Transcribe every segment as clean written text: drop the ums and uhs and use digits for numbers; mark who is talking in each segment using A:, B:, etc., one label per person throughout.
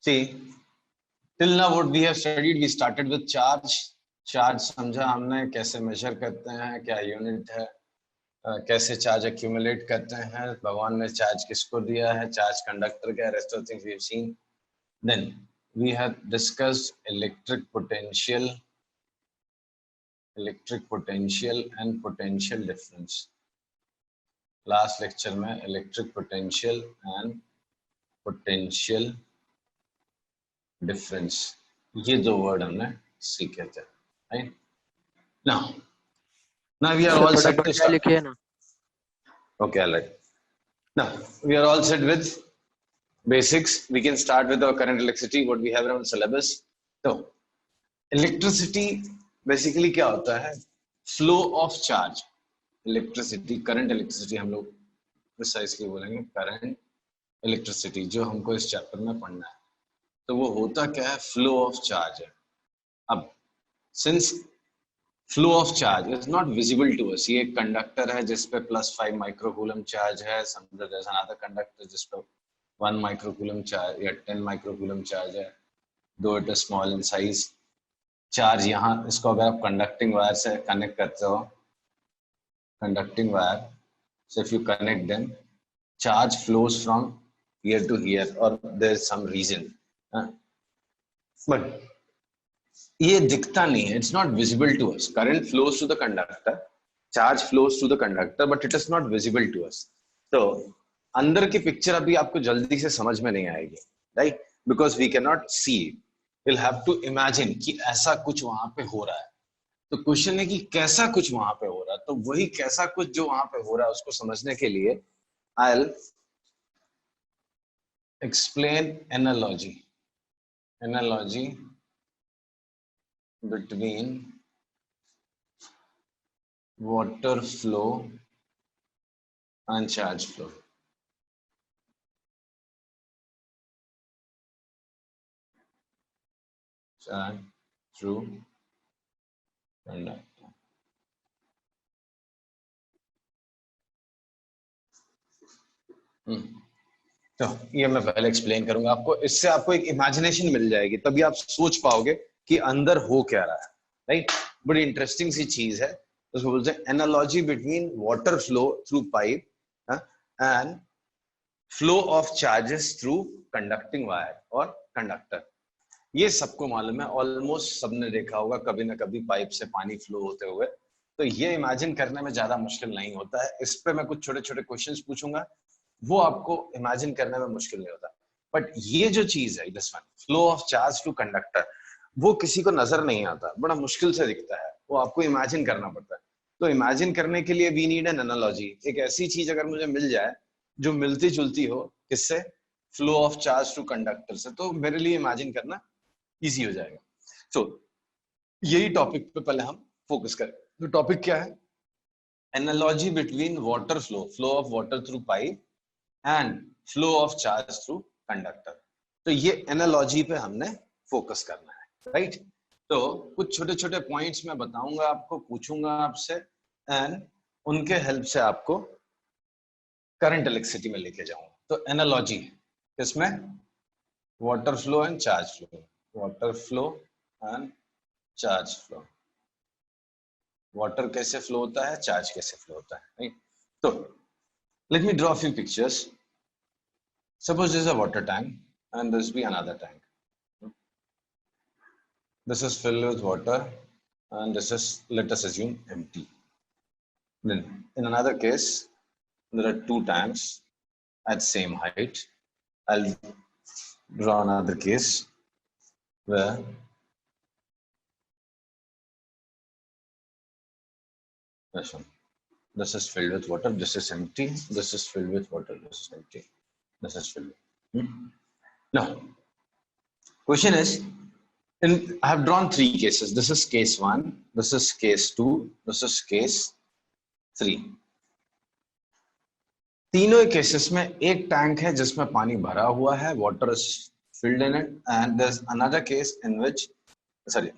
A: See, till now what we have studied, we started with charge. Charge समझा हमने, कैसे major करते हैं, क्या यूनिट है, कैसे चार्ज एक्यूमुलेट करते हैं, भगवान ने चार्ज किसको दिया है, चार्ज कंडक्टर का, rest of things we have seen. Then we have discussed electric potential and potential difference. Last lecture में electric potential and potential difference, ये दो वर्ड हमने सीखे थे. Right? Now we are all set to start. Okay, all right. Now we are all set with basics. We can start with our current electricity, what we have around syllabus. So electricity basically क्या होता है? Flow of charge. Electricity, current electricity हम लोग precisely बोलेंगे current electricity, जो हमको इस chapter में पढ़ना है. तो वो होता क्या है? Flow of charge है. अब since flow of charge is not visible to us, ये एक कंडक्टर है जिसपे +5 माइक्रोकूलम चार्ज है, समझो there's another conductor जिसपे 1 माइक्रोकूलम चार्ज या 10 माइक्रोकूलम चार्ज है, though it is small in size. Charge यहाँ, इसको अगर आप कंडक्टिंग वायर से कनेक्ट करते हो, conducting wire, so if you connect them, charge flows from here to here, or there is some reason, but ये दिखता नहीं है. It's not visible to us. Current flows to the conductor, charge flows to the conductor, but it is not visible to us. तो अंदर की picture अभी आपको जल्दी से समझ में नहीं आएगी, right? Because we can not see, will have to imagine कि ऐसा कुछ वहां पे हो रहा है. तो क्वेश्चन है कि कैसा कुछ वहां पे हो रहा है. तो वही कैसा कुछ जो वहां पे हो रहा है उसको समझने के लिए I will explain analogy between water flow and charge flow. Charge through conductor. तो ये मैं पहले एक्सप्लेन करूंगा आपको. इससे आपको एक इमेजिनेशन मिल जाएगी, तभी आप सोच पाओगे कि अंदर हो क्या रहा है, राइट? बड़ी इंटरेस्टिंग सी चीज है. उसको बोलते हैं analogy between water flow through pipe and flow of charges through conducting wire और कंडक्टर. ये सबको मालूम है, ऑलमोस्ट सबने देखा होगा कभी ना कभी पाइप से पानी फ्लो होते हुए. तो ये इमेजिन करने में ज्यादा मुश्किल नहीं होता है. इस पे मैं कुछ छोटे छोटे क्वेश्चंस पूछूंगा, वो आपको इमेजिन करने में मुश्किल नहीं होता. बट ये जो चीज है, this one, flow of charge to conductor, वो किसी को नजर नहीं आता, बड़ा मुश्किल से दिखता है, वो आपको इमेजिन करना पड़ता है. तो इमेजिन करने के लिए वी नीड एन एनालॉजी. एक ऐसी चीज अगर मुझे मिल जाए जो मिलती जुलती हो, किससे? Flow of charge to conductor से, तो मेरे लिए इमेजिन करना इजी हो जाएगा. सो यही टॉपिक पे पहले हम फोकस करें. तो टॉपिक क्या है? Analogy between water flow of water through pipe and flow of charge through conductor. तो ये एनालॉजी पे हमने फोकस करना है, राइट? तो कुछ छोटे छोटे पॉइंट्स मैं बताऊंगा आपको, पूछूंगा आपसे, एंड उनके हेल्प से आपको करंट इलेक्ट्रिसिटी में लेके जाऊंगा. तो एनालॉजी किसमें? Water flow and charge flow. Water flow and charge flow. Water कैसे फ्लो होता है, चार्ज कैसे फ्लो होता है, राइट? तो let me draw a few pictures. Suppose this is a water tank and this be another tank. This is filled with water and this is, let us assume, empty. Then in another case, there are two tanks at same height. I'll draw another case where this one. This is filled with water, this is empty, this is filled with water, this is empty, this is filled with. Now, question is, I have drawn three cases. This is case 1, this is case 2, this is case 3. तीनों cases में एक tank है जिसमें पानी भरा हुआ है, water is filled in it, and there's another case in which,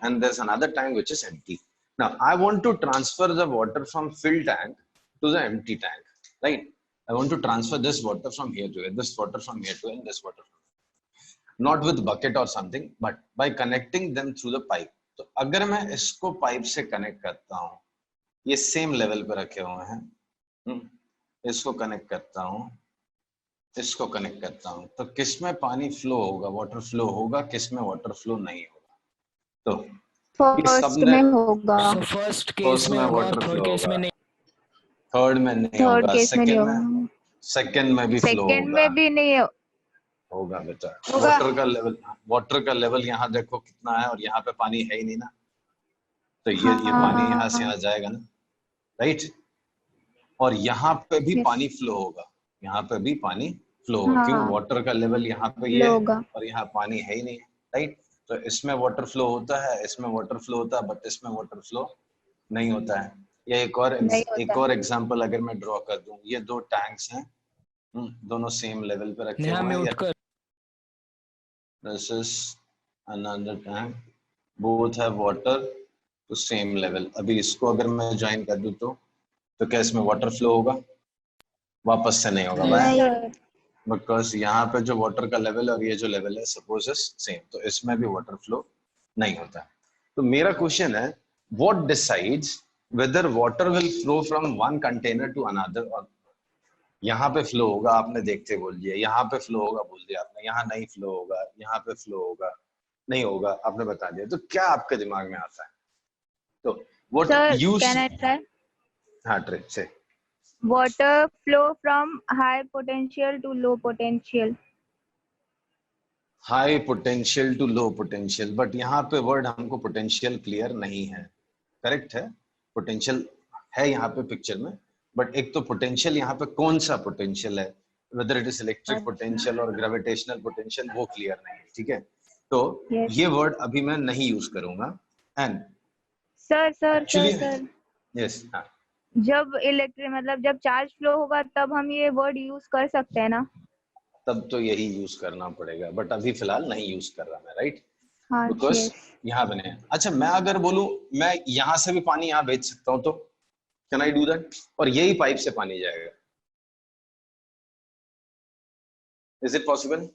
A: and there's another tank which is empty. Now, I want to transfer the water from filled tank to the empty tank, right? I want to transfer this water from here to here, this water from here to here, and this water from here. not with bucket or something, but by connecting them through the pipe. तो अगर मैं इसको pipe से connect करता हूँ, ये same level पे रखे हुए हैं, इसको कनेक्ट करता हूँ, इसको कनेक्ट करता हूँ, तो किसमें पानी फ्लो होगा, वाटर फ्लो होगा, किसमें वाटर फ्लो नहीं होगा? तो
B: फर्स्ट में होगा,
C: फर्स्ट केस में होगा, थर्ड केस में नहीं,
A: थर्ड में नहीं
B: थर्ड
A: होगा,
B: केस में नहीं होगा,
A: सेकंड में भी फ्लो
B: सेकंड
A: होगा,
B: में भी नहीं
A: होगा बेटा।
B: होगा।
A: वाटर का लेवल यहाँ देखो कितना है, और यहाँ पे पानी है ही नहीं ना, तो ये
B: हाँ,
A: पानी यहाँ से आ जाएगा ना, राइट? और यहाँ पे भी पानी फ्लो होगा, यहाँ पे भी पानी फ्लो होगा, क्यों?
B: हाँ,
A: वाटर का लेवल यहाँ पे ये
B: होगा,
A: और यहाँ पानी है ही नहीं, राइट? तो इसमें वाटर फ्लो होता है, इसमें वाटर फ्लो होता है, बट इसमें वाटर फ्लो नहीं होता है। या एक और एग्जांपल अगर मैं ड्रॉ कर दूं, ये दो टैंक्स हैं, दोनों सेम लेवल पे रखे हुए हैं। This is another tank, both have water to same level। अभी इसको अगर मैं ज्वाइन कर दूं तो क्या इसमें वाटर फ्लो होगा? वापस से नहीं होगा, बिकॉज यहाँ पे जो वाटर का लेवल और ये जो लेवल है सपोज इज सेम, तो इसमें भी वाटर फ्लो नहीं होता। तो मेरा क्वेश्चन है, what decides whether water will flow from one container to another? और यहाँ पे फ्लो होगा, आपने देखते बोल दिया, यहाँ पे फ्लो होगा बोल दिया आपने, यहाँ नहीं फ्लो होगा, यहाँ पे फ्लो होगा नहीं होगा, आपने बता दिया। तो क्या आपके दिमाग में आता है? तो what you
B: can I try?
A: हाँ, ट्रिक से
B: water flow from high potential to low potential.
A: High potential to low potential, but यहाँ पे वर्ड हमको पोटेंशियल क्लियर नहीं है, करेक्ट है? पोटेंशियल है यहाँ पे पिक्चर में, बट एक तो पोटेंशियल यहाँ पे कौन सा पोटेंशियल है, whether it is electric potential और ग्रेविटेशनल पोटेंशियल, वो क्लियर नहीं है, ठीक है? तो ये वर्ड अभी मैं नहीं यूज करूंगा। एंड
B: सर
A: यस,
B: जब इलेक्ट्रिक मतलब जब चार्ज फ्लो होगा तब हम ये वर्ड यूज कर सकते हैं ना?
A: तब तो यही यूज करना पड़ेगा, बट अभी फिलहाल नहीं यूज कर रहा मैं, राइट?
B: हाँ,
A: बिकॉज यहाँ बने। अच्छा, मैं अगर बोलूं मैं यहाँ से भी पानी यहाँ भेज सकता हूँ, तो कैन आई डू दैट? और यही पाइप से पानी जाएगा, is it possible?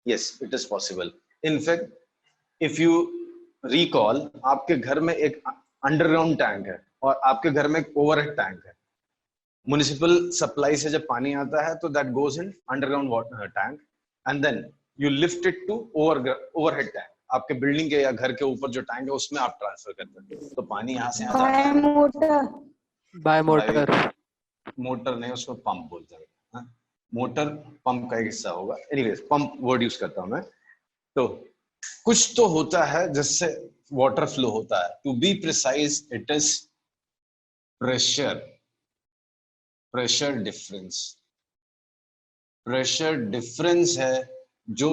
A: Yes, it is possible. In fact if you recall, आपके घर में एक अंडरग्राउंड टैंक है और आपके घर में एक ओवरहेड टैंक है। म्युनिसिपल सप्लाई से जब पानी आता है तो that goes in underground water tank, and then you lift it to overhead tank. आपके बिल्डिंग के या घर के ऊपर जो टैंक है उसमें आप ट्रांसफर करते हैं, तो पानी यहाँ से आ जाता है।
C: बाय
A: मोटर नहीं, उसको पंप बोलते हैं। मोटर पंप का एक हिस्सा होगा। एनीवेज, पंप वर्ड यूज करता हूं मैं। तो कुछ तो होता है जिससे वाटर फ्लो होता है। To be precise, it is pressure difference. Pressure difference है जो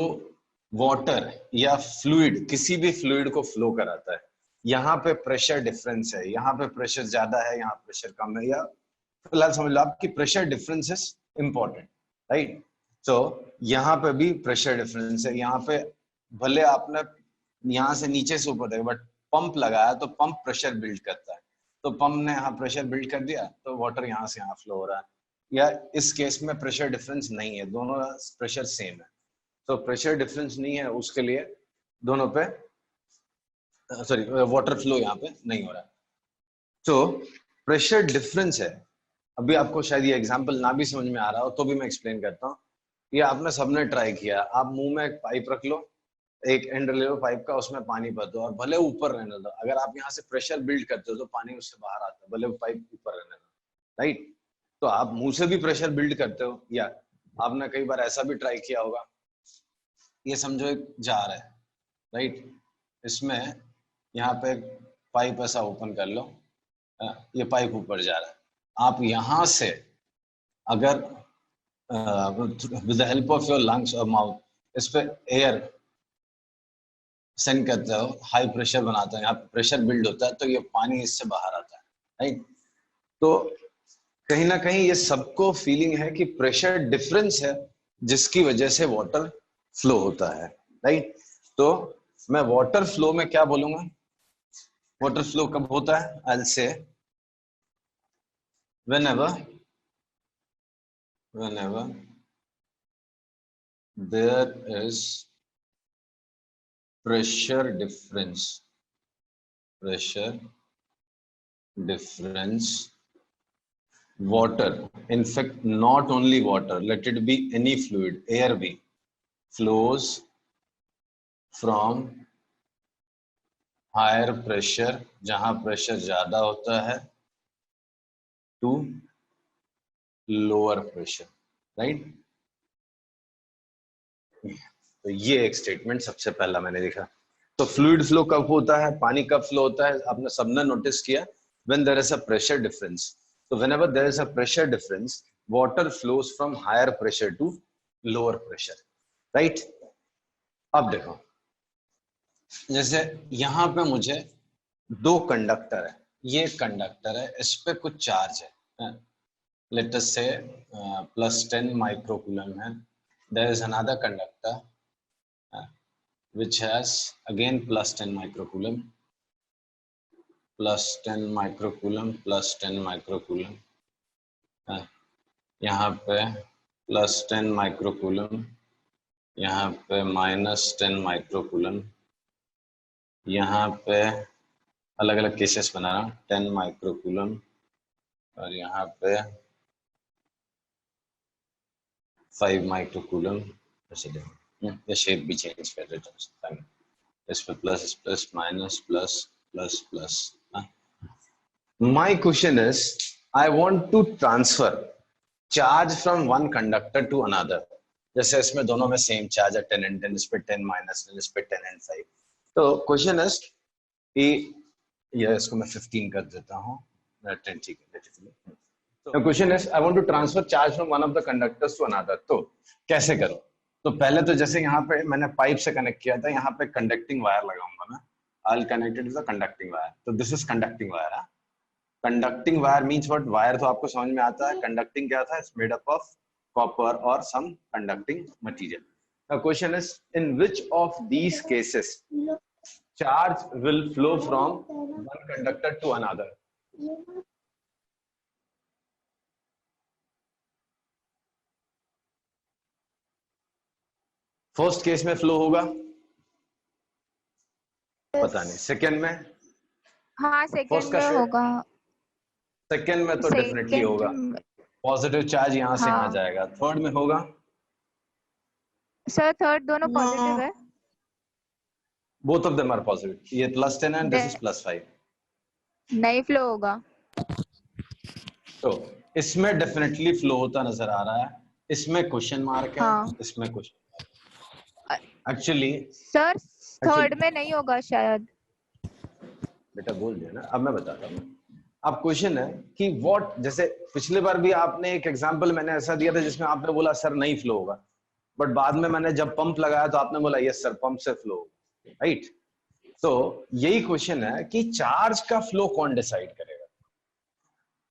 A: वाटर या फ्लूइड, किसी भी फ्लूइड को फ्लो कराता है। यहाँ पे प्रेशर डिफरेंस है, यहाँ पे प्रेशर ज्यादा है, यहाँ प्रेशर कम है, या फिलहाल समझ लो आपकी pressure difference is important, right? तो यहाँ पे भी प्रेशर डिफरेंस है। यहाँ पे भले आपने यहाँ से नीचे से ऊपर देखा, बट पंप लगाया तो पंप प्रेशर बिल्ड करता है, तो पंप ने यहाँ प्रेशर बिल्ड कर दिया तो वाटर यहाँ से यहाँ फ्लो हो रहा है। या इस केस में प्रेशर डिफरेंस नहीं है, दोनों प्रेशर सेम है, तो प्रेशर डिफरेंस नहीं है, उसके लिए दोनों पे सॉरी वाटर फ्लो यहाँ पे नहीं हो रहा है। तो प्रेशर डिफरेंस है। अभी आपको शायद ये एग्जांपल ना भी समझ में आ रहा हो तो भी मैं एक्सप्लेन करता हूँ। ये आपने सबने ट्राई किया, आप मुंह में एक पाइप रख लो, एक एंड ले लो पाइप का, उसमें पानी भर दो और भले ऊपर रहने दो। अगर आप यहाँ से प्रेशर बिल्ड करते हो तो पानी उससे बाहर आता है, भले वो पाइप ऊपर रहने दो, राइट? तो आप मुंह से भी प्रेशर बिल्ड करते हो, या आपने कई बार ऐसा भी ट्राई किया होगा, ये समझो एक जार है, राइट? इसमें यहाँ पे एक पाइप ऐसा ओपन कर लो, ये पाइप ऊपर जा रहा है, आप यहाँ से अगर with the help of your lungs और माउथ इस पे एयर सेंड करते हो, हाई प्रेशर बनाते हैं, यहाँ पे प्रेशर बिल्ड होता है, तो ये पानी इससे बाहर आता है, राइट? तो कहीं ना कहीं ये सबको फीलिंग है कि प्रेशर डिफरेंस है जिसकी वजह से वाटर फ्लो होता है, राइट? तो मैं वाटर फ्लो में क्या बोलूंगा? वाटर फ्लो कब होता है? I will say whenever there is pressure difference water, in fact not only water, let it be any fluid, air भी, flows from higher pressure, जहां प्रेशर ज्यादा होता है, to lower pressure, right? तो ये एक स्टेटमेंट सबसे पहला मैंने देखा। तो फ्लूइड फ्लो कब होता है, पानी कब फ्लो होता है, आपने सबने नोटिस किया, when there is a pressure difference. तो whenever there is a pressure difference, water flows from higher pressure to lower pressure, right? अब देखो, जैसे यहाँ पे मुझे दो कंडक्टर है, ये कंडक्टर है, इस पे कुछ चार्ज है, लेट अस से +10 माइक्रोकूलम है। There is another conductor which has again +10 microcoulomb, +10 microcoulomb, +10 microcoulomb, यहाँ पे +10 microcoulomb, यहाँ पे -10 microcoulomb, यहाँ पे अलग अलग केसेस बना रहा हूँ, 10 microcoulomb, और यहाँ पे 5 microcoulomb। ऐसे देखो, ये शेप भी चेंज कर देता हूँ, इस पे plus minus plus. My question is, I want to transfer charge from one conductor to another. जैसे इसमें दोनों में सेम चार्ज है, 10 and 10, इस पे 10 -10, इस पे 10 and 5। तो क्वेश्चन इज ये इसको मैं 15 कर देता हूँ, 10 ठीक है। तो question is, I want to transfer charge from one of the conductors to another. तो कैसे करो? तो पहले तो जैसे यहाँ पे मैंने पाइप से कनेक्ट किया था, यहाँ पे कंडक्टिंग वायर लगाऊंगा मैं, I will connect it to the conducting wire. तो this is conducting wire. Conducting wire means what? Wire तो आपको समझ में आता है, कंडक्टिंग क्या था? It's made up of copper और some conducting material. The question is, in which of these cases charge will flow from one conductor to another? First case में फ्लो होगा, पता नहीं। सेकंड में?
B: हाँ सेकंड में होगा।
A: सेकंड में तो डेफिनेटली होगा, पॉजिटिव चार्ज यहाँ से यहाँ जाएगा। थर्ड में होगा?
B: सर थर्ड दोनों पॉजिटिव है।
A: Both of them are positive, ये +10 एंड दिस इज +5।
B: नहीं फ्लो होगा।
A: तो इसमें डेफिनेटली फ्लो होता नजर आ रहा है, इसमें क्वेश्चन मार्क है। हाँ। इसमें क्वेश्चन एक्चुअली सर
B: थर्ड में नहीं होगा शायद।
A: बेटा बोल दिया ना, अब मैं बताता हूँ। अब क्वेश्चन है कि व्हाट, जैसे पिछले बार भी आपने एक एग्जांपल मैंने ऐसा दिया था जिसमें आपने बोला सर नहीं फ्लो होगा, बट बाद में मैंने जब पंप लगाया तो आपने बोला यस सर पंप से फ्लो होगा, राइट? तो यही क्वेश्चन है कि चार्ज का फ्लो कौन डिसाइड करेगा?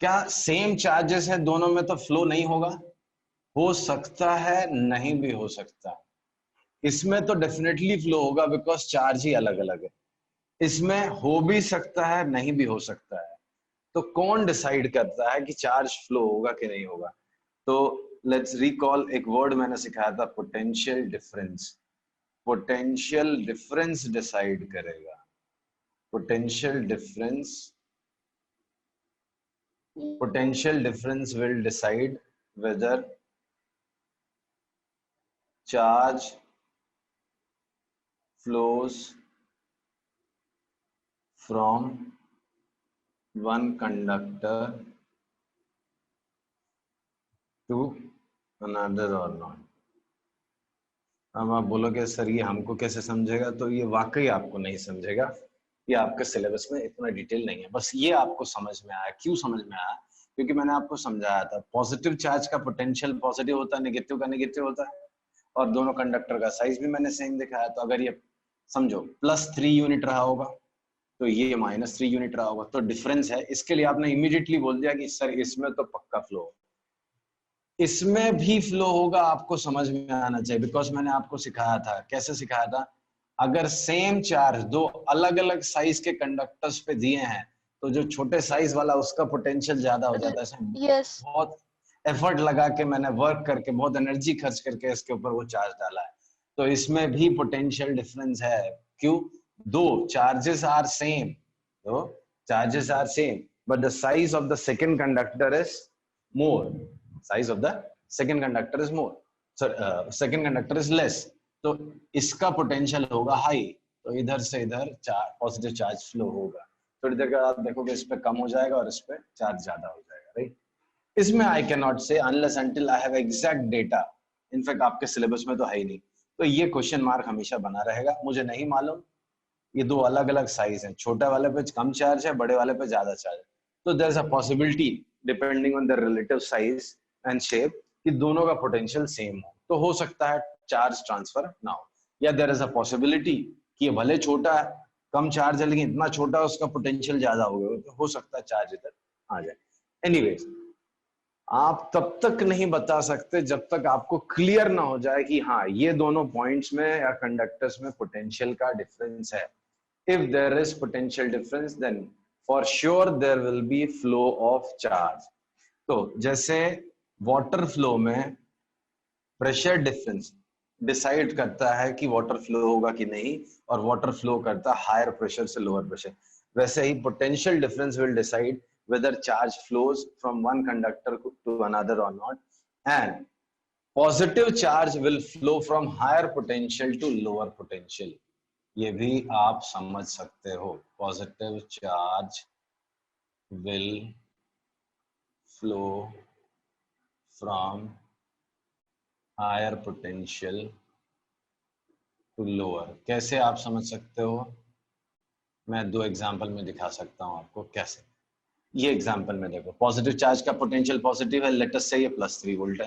A: क्या सेम चार्जेस हैं दोनों में तो फ्लो नहीं होगा? हो सकता है, नहीं भी हो सकता है। इसमें तो डेफिनेटली फ्लो होगा बिकॉज चार्ज ही अलग अलग है। इसमें हो भी सकता है, नहीं भी हो सकता है। तो कौन डिसाइड करता है कि चार्ज फ्लो होगा कि नहीं होगा? तो लेट्स रिकॉल, एक वर्ड मैंने सिखाया था, potential difference. Potential difference decide करेगा। Potential difference will decide whether charge flows from one conductor to another or not। अब आप बोलोगे सर ये हमको कैसे समझेगा? तो ये वाकई आपको नहीं समझेगा, ये आपके सिलेबस में इतना डिटेल नहीं है। बस ये आपको समझ में आया। क्यों समझ में आया? क्योंकि मैंने आपको समझाया था पॉजिटिव चार्ज का पोटेंशियल पॉजिटिव होता है, नेगेटिव का नेगेटिव होता है, और दोनों कंडक्टर का साइज भी मैंने सेम दिखाया। तो अगर ये समझो +3 यूनिट रहा होगा तो ये -3 यूनिट रहा होगा, तो डिफरेंस है। इसके लिए आपने इमीडिएटली बोल दिया कि सर इसमें तो पक्का फ्लो होगा, इसमें भी फ्लो होगा। आपको समझ में आना चाहिए बिकॉज मैंने आपको सिखाया था। कैसे सिखाया था? अगर सेम चार्ज दो अलग अलग साइज के कंडक्टर्स पे दिए हैं तो जो छोटे साइज वाला उसका पोटेंशियल ज्यादा हो जाता है। yes. बहुत एफर्ट लगा के मैंने वर्क करके बहुत एनर्जी खर्च करके इसके ऊपर वो चार्ज डाला है। तो इसमें भी पोटेंशियल डिफरेंस है। क्यों? दो चार्जेस आर सेम, दो charges are same, but the size of the second conductor is more, size of the second conductor is more, second conductor is less. तो इसका पोटेंशियल होगा हाई, तो इधर से इधर पॉजिटिव चार्ज फ्लो होगा। थोड़ी देर बाद आप देखोगे इस पे कम हो जाएगा और इस पे चार्ज ज्यादा हो जाएगा, राइट। इसमें आई कैन नॉट से unless until I have exact data, in fact आपके सिलेबस में तो है ही नहीं, तो ये क्वेश्चन मार्क हमेशा बना रहेगा। मुझे नहीं मालूम, ये दो अलग अलग साइज हैं, छोटे वाले पे कम चार्ज है, बड़े वाले पे ज्यादा चार्ज है। तो there is a possibility depending on the relative size and shape कि दोनों का पोटेंशियल सेम हो, तो हो सकता है चार्ज ट्रांसफर ना हो। या देयर इज अ पॉसिबिलिटी कि ये भले छोटा है, कम चार्ज है, लेकिन इतना छोटा है उसका पोटेंशियल ज्यादा हो गया, तो हो सकता है चार्ज इधर आ जाए। एनीवेज, आप तब तक नहीं बता सकते जब तक आपको क्लियर ना हो जाए कि हाँ ये दोनों पॉइंट्स में या कंडक्टर्स में पोटेंशियल का डिफरेंस है। If there is potential difference, then for sure there will be flow of charge. तो जैसे वाटर फ्लो में प्रेशर डिफरेंस डिसाइड करता है कि वाटर फ्लो होगा कि नहीं, और वाटर फ्लो करता है हायर प्रेशर से लोअर प्रेशर, वैसे ही potential difference will decide whether charge flows from one conductor to another or not, and positive charge will flow from higher potential to lower potential. ये भी आप समझ सकते हो, positive charge will flow from higher potential to lower. कैसे आप समझ सकते हो? मैं दो एग्जांपल में दिखा सकता हूं आपको कैसे। ये एग्जांपल में देखो, पॉजिटिव चार्ज का पोटेंशियल पॉजिटिव है, लेट अस से ये +3 वोल्ट है,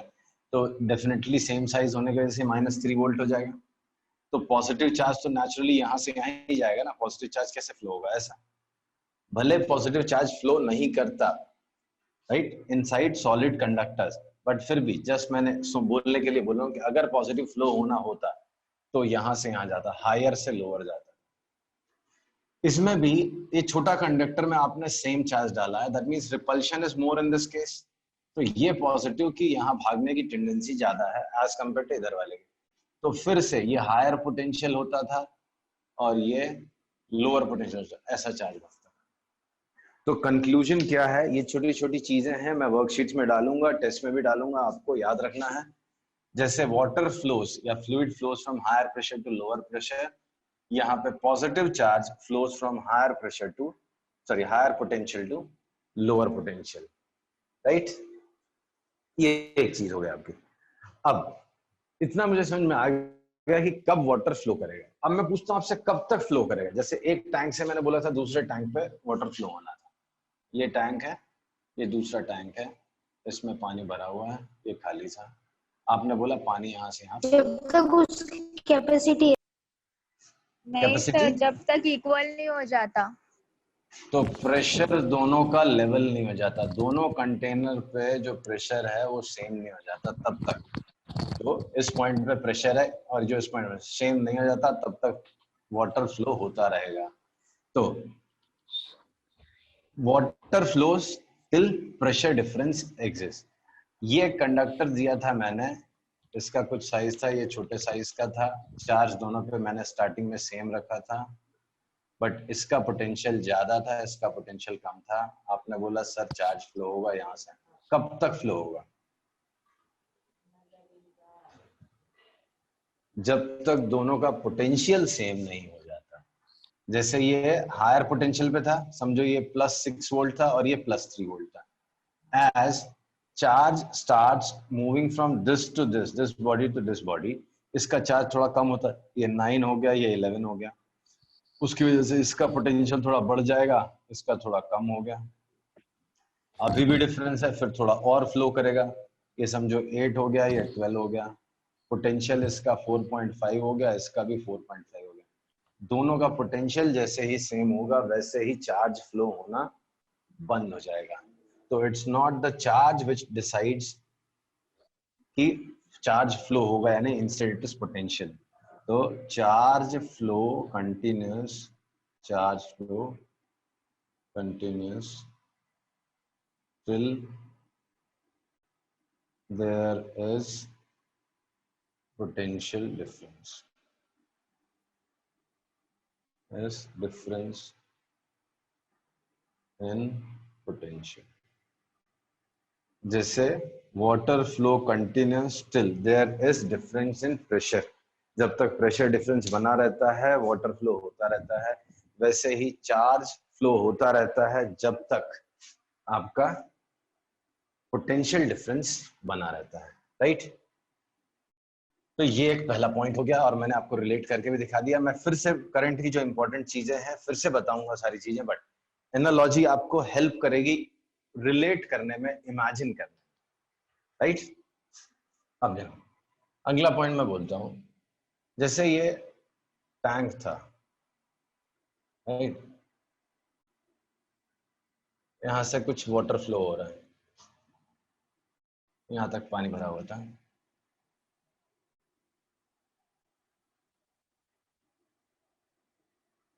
A: तो डेफिनेटली सेम साइज होने की वजह से -3 वोल्ट हो जाएगा। तो पॉजिटिव चार्ज तो नेचुरली यहाँ से यहाँ ही जाएगा ना, पॉजिटिव चार्ज कैसे फ्लो होगा? ऐसा। भले पॉजिटिव चार्ज फ्लो नहीं करता right inside solid conductors, but फिर भी जस्ट मैंने बोलने के लिए बोल रहा हूँ कि अगर पॉजिटिव फ्लो होना होता तो यहाँ से यहाँ जाता, हायर से लोअर जाता। इसमें भी ये छोटा कंडक्टर में आपने सेम चार्ज डाला है, that means repulsion is more in this case. तो ये पॉजिटिव की यहाँ भागने की टेंडेंसी ज्यादा है एज कम्पेयर टू इधर वाले की, तो फिर से ये हायर पोटेंशियल होता था और ये लोअर पोटेंशियल, ऐसा चार्ज बनता। तो कंक्लूजन क्या है? ये छोटी छोटी चीजें हैं, मैं वर्कशीट्स में डालूंगा, टेस्ट में भी डालूंगा, आपको याद रखना है। जैसे वाटर फ्लोज या fluid flows from higher pressure to lower pressure, यहाँ पे positive charge flows from higher pressure to higher potential to lower potential, right. ये एक चीज हो गया आपकी। अब इतना मुझे समझ में आ गया कि कब वाटर फ्लो करेगा। अब मैं पूछता हूँ आपसे, कब तक फ्लो करेगा? जैसे एक टैंक से मैंने बोला था दूसरे टैंक पे वाटर फ्लो होना था, ये टैंक है, ये दूसरा टैंक है, इसमें पानी भरा हुआ है, ये खाली था, आपने बोला पानी यहाँ से यहाँ,
D: जब तक उसकी कैपेसिटी
B: नहीं सर, जब तक इक्वल नहीं हो जाता।
A: तो प्रेशर दोनों का लेवल नहीं हो जाता, दोनों कंटेनर पे जो प्रेशर है वो सेम नहीं हो जाता तब तक। तो इस पॉइंट पे प्रेशर है और जो इस पॉइंट पे सेम नहीं हो जाता तब तक वाटर फ्लो होता रहेगा। तो water flows till pressure difference exist. ये कंडक्टर दिया था मैंने, इसका कुछ साइज था, ये छोटे साइज का था, चार्ज दोनों पे मैंने स्टार्टिंग में सेम रखा था, बट इसका पोटेंशियल ज्यादा था, इसका पोटेंशियल कम था। आपने बोला सर चार्ज फ्लो होगा यहाँ से, कब तक फ्लो होगा? जब तक दोनों का पोटेंशियल सेम नहीं हो जाता। जैसे ये हायर पोटेंशियल पे था, समझो ये +6 वोल्ट था और ये +3 वोल्ट था। As charge starts moving from this to this body to this body, इसका चार्ज थोड़ा कम होता है, ये 9 हो गया, ये 11 हो गया, उसकी वजह से इसका पोटेंशियल थोड़ा बढ़ जाएगा, इसका थोड़ा कम हो गया। अभी भी डिफरेंस है, फिर थोड़ा और फ्लो करेगा, ये समझो 8 हो गया, ये 12 हो गया, पोटेंशियल इसका 4.5 हो गया, इसका भी 4.5 हो गया। दोनों का पोटेंशियल जैसे ही सेम होगा वैसे ही चार्ज फ्लो होना बंद हो जाएगा। तो it's not the charge which decides कि चार्ज फ्लो होगा यानी इंस्टेड इट इज पोटेंशियल। तो charge flow continuous, charge flow continuous till there is potential difference is difference in potential. जैसे water flow continues till there is difference in pressure. जब तक pressure difference बना रहता है water flow होता रहता है, वैसे ही चार्ज फ्लो होता रहता है जब तक आपका पोटेंशियल डिफरेंस बना रहता है, राइट। तो ये एक पहला पॉइंट हो गया और मैंने आपको रिलेट करके भी दिखा दिया। मैं फिर से करंट की जो इंपॉर्टेंट चीजें हैं फिर से बताऊंगा सारी चीजें, बट एनालॉजी आपको हेल्प करेगी रिलेट करने में, इमेजिन करने में, राइट। अब देखो अगला पॉइंट मैं बोलता हूं, जैसे ये टैंक था, राइट, यहां से कुछ वाटर फ्लो हो रहा है, यहां तक पानी भरा हुआ था,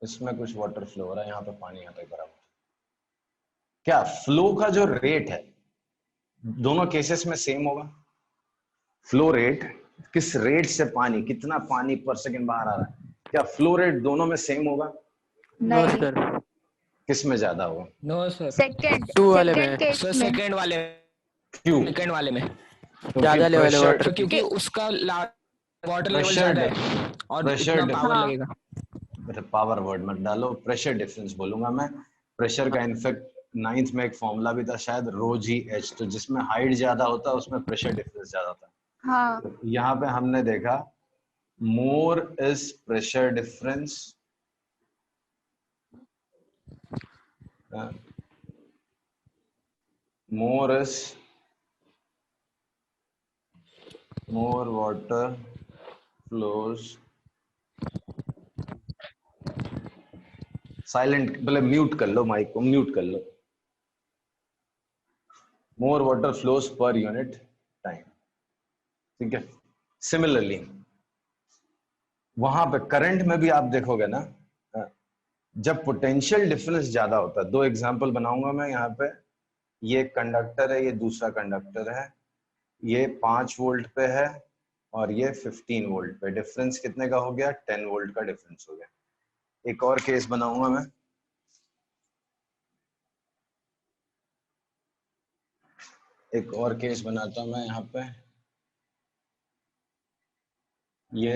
A: इसमें कुछ वाटर फ्लो हो रहा है, यहाँ पे पानी यहाँ तक भरा हुआ है। क्या फ्लो का जो रेट है दोनों केसेस में सेम होगा? फ्लो रेट, किस रेट से पानी, कितना पानी पर सेकंड बाहर आ रहा है, क्या फ्लो रेट दोनों में सेम होगा?
C: नो
B: नहीं।
C: सर,
A: किस में ज्यादा होगा?
C: नो सर,
B: सेकंड
C: टू वाले
B: सेकंड
C: में,
B: केस
C: सर
B: में
C: सेकंड वाले,
A: क्यों?
C: सेकंड वाले में
A: क्योंकि
C: ज्यादा लेवल है
A: pressure-
C: वाटर, क्योंकि उसका वाटर लेवल ज्यादा है और
A: pressure
C: इतना पावर
B: हाँ।
C: लगेगा।
A: पावर वर्ड मत डालो, प्रेशर डिफरेंस बोलूंगा मैं। प्रेशर का इनफेक्ट 9th में एक फॉर्मूला भी था शायद, रो जी एच, तो जिसमें हाइट ज्यादा होता है उसमें प्रेशर डिफरेंस ज्यादा होता है।
B: हाँ।
A: तो यहाँ पे हमने देखा more is pressure difference, more is more water flows, silent मतलब म्यूट कर लो, माइक को म्यूट कर लो, more water flows per unit time, ठीक है। सिमिलरली वहां पे करंट में भी आप देखोगे ना, जब पोटेंशियल डिफरेंस ज्यादा होता है, दो एग्जांपल बनाऊंगा मैं यहाँ पे, ये कंडक्टर है, ये दूसरा कंडक्टर है, ये 5 वोल्ट पे है और ये 15 वोल्ट पे, डिफरेंस कितने का हो गया? 10 वोल्ट का डिफरेंस हो गया। एक और केस बनाऊंगा मैं, एक और केस बनाता हूं मैं यहाँ पे, ये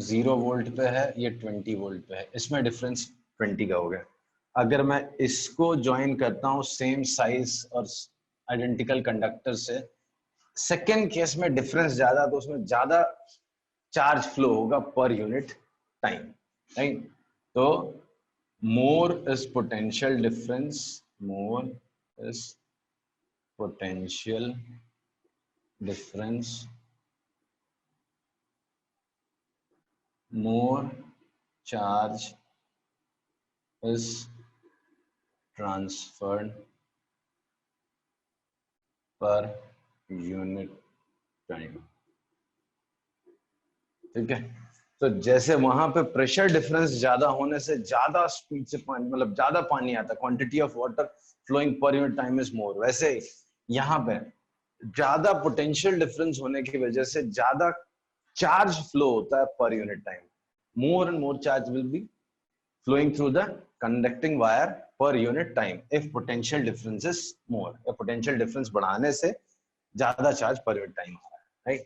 A: 0 वोल्ट पे है, ये 20 वोल्ट पे है, इसमें डिफरेंस 20 का हो गया। अगर मैं इसको ज्वाइन करता हूँ सेम साइज और आइडेंटिकल कंडक्टर से, सेकेंड केस में डिफरेंस ज्यादा, तो उसमें ज्यादा चार्ज फ्लो होगा पर यूनिट टाइम, राइट। तो more is potential difference, more is potential difference, more charge is transferred per unit time, ठीक है। तो जैसे वहां पे प्रेशर डिफरेंस ज्यादा होने से ज्यादा स्पीड से पानी, मतलब ज्यादा पानी आता, quantity of water flowing per unit time is more, वैसे यहाँ पे ज्यादा पोटेंशियल डिफरेंस होने की वजह से ज्यादा चार्ज फ्लो होता है पर unit time, more and more charge will be flowing through the conducting wire per unit time if potential difference is more, या potential difference बढ़ाने से ज्यादा चार्ज per unit time आ रहा है, right?